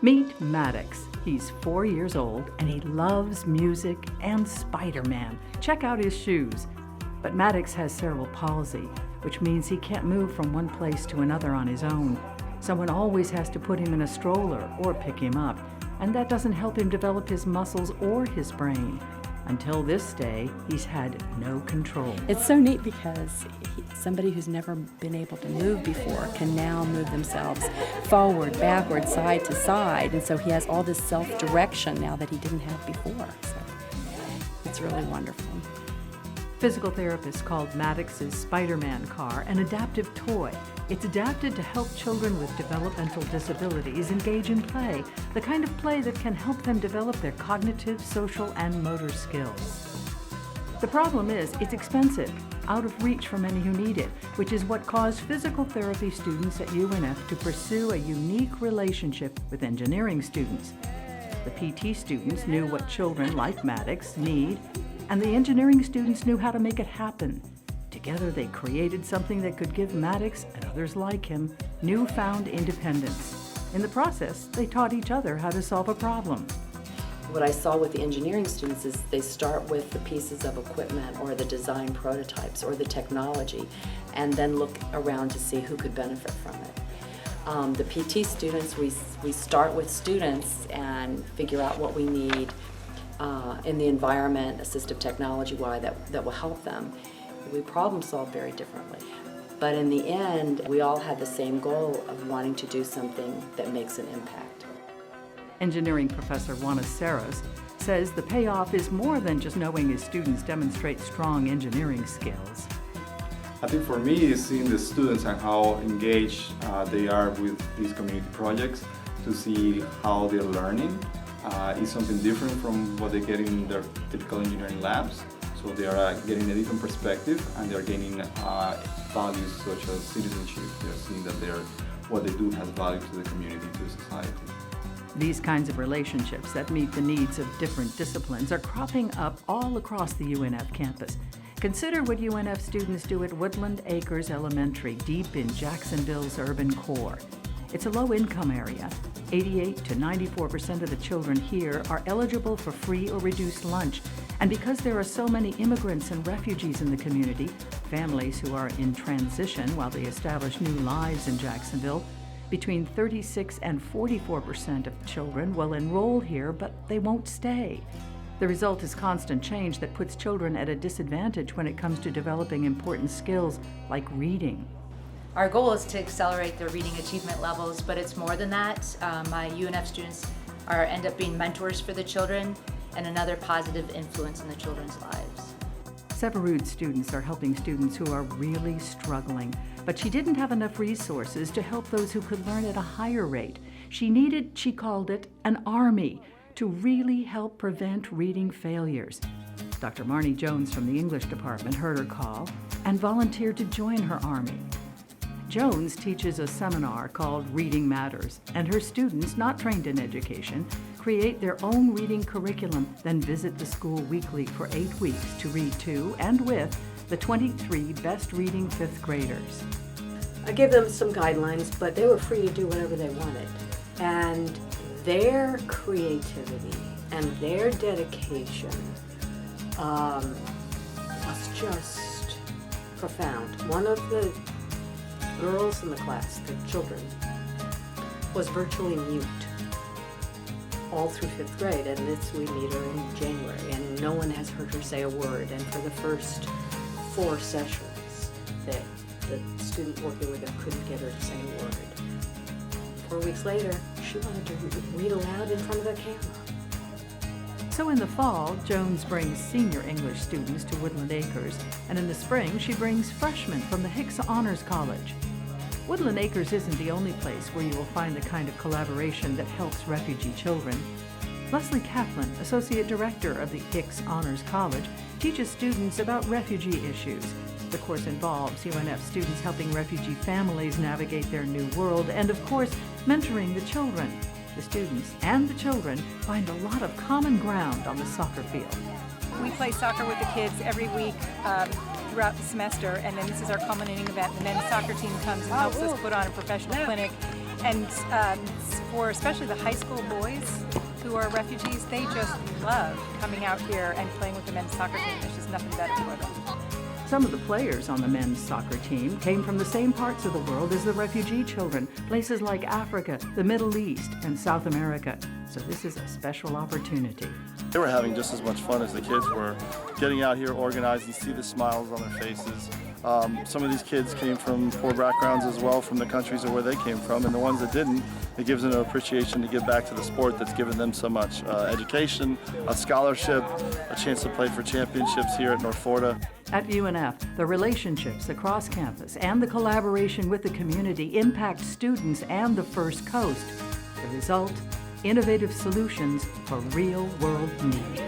Meet Maddox. He's 4 years old and he loves music and Spider-Man. Check out his shoes. But Maddox has cerebral palsy, which means he can't move from one place to another on his own. Someone always has to put him in a stroller or pick him up, and that doesn't help him develop his muscles or his brain. Until this day, he's had no control. It's so neat because somebody who's never been able to move before can now move themselves forward, backward, side to side, and so he has all this self-direction now that he didn't have before. So it's really wonderful. Physical therapists called Maddox's Spider-Man car an adaptive toy. It's adapted to help children with developmental disabilities engage in play, the kind of play that can help them develop their cognitive, social, and motor skills. The problem is, it's expensive, out of reach for many who need it, which is what caused physical therapy students at UNF to pursue a unique relationship with engineering students. The PT students knew what children like Maddox need, and the engineering students knew how to make it happen. Together they created something that could give Maddox and others like him newfound independence. In the process, they taught each other how to solve a problem. What I saw with the engineering students is they start with the pieces of equipment or the design prototypes or the technology and then look around to see who could benefit from it. The PT students, we start with students and figure out what we need in the environment, assistive technology-wise, that will help them. We problem solve very differently. But in the end, we all had the same goal of wanting to do something that makes an impact. Engineering professor Juana Serras says the payoff is more than just knowing his students demonstrate strong engineering skills. I think for me, is seeing the students and how engaged they are with these community projects, to see how they're learning is something different from what they get in their typical engineering labs. So they are getting a different perspective, and they're gaining values such as citizenship. They're seeing that what they do has value to the community, to society. These kinds of relationships that meet the needs of different disciplines are cropping up all across the UNF campus. Consider what UNF students do at Woodland Acres Elementary, deep in Jacksonville's urban core. It's a low-income area. 88 to 94% of the children here are eligible for free or reduced lunch. And because there are so many immigrants and refugees in the community, families who are in transition while they establish new lives in Jacksonville, between 36 and 44% of children will enroll here, but they won't stay. The result is constant change that puts children at a disadvantage when it comes to developing important skills like reading. Our goal is to accelerate their reading achievement levels, but it's more than that. My UNF students end up being mentors for the children and another positive influence in the children's lives. Severud students are helping students who are really struggling, but she didn't have enough resources to help those who could learn at a higher rate. She called it, an army to really help prevent reading failures. Dr. Marnie Jones from the English department heard her call and volunteered to join her army. Jones teaches a seminar called Reading Matters, and her students, not trained in education, create their own reading curriculum, then visit the school weekly for 8 weeks to read to and with the 23 best reading fifth graders. I gave them some guidelines, but they were free to do whatever they wanted. And their creativity and their dedication was just profound. One of the girls in the class, the children, was virtually mute all through fifth grade, and we meet her in January, and no one has heard her say a word. And for the first 4 sessions, the student working with her couldn't get her to say a word. 4 weeks later, she wanted to read aloud in front of the camera. So in the fall, Jones brings senior English students to Woodland Acres, and in the spring, she brings freshmen from the Hicks Honors College. Woodland Acres isn't the only place where you will find the kind of collaboration that helps refugee children. Leslie Kaplan, Associate Director of the Hicks Honors College, teaches students about refugee issues. The course involves UNF students helping refugee families navigate their new world and, of course, mentoring the children. The students and the children find a lot of common ground on the soccer field. We play soccer with the kids every week. throughout the semester, and then this is our culminating event. The men's soccer team comes and helps us put on a professional clinic. And for especially the high school boys who are refugees, they just love coming out here and playing with the men's soccer team. There's just nothing better for them. Some of the players on the men's soccer team came from the same parts of the world as the refugee children, places like Africa, the Middle East, and South America. So this is a special opportunity. They were having just as much fun as the kids were, getting out here organized and see the smiles on their faces. Some of these kids came from poor backgrounds as well, from the countries of where they came from, and the ones that didn't, it gives them an appreciation to give back to the sport that's given them so much. Education, a scholarship, a chance to play for championships here at North Florida. At UNF, the relationships across campus and the collaboration with the community impact students and the First Coast. The result, innovative solutions for real-world need.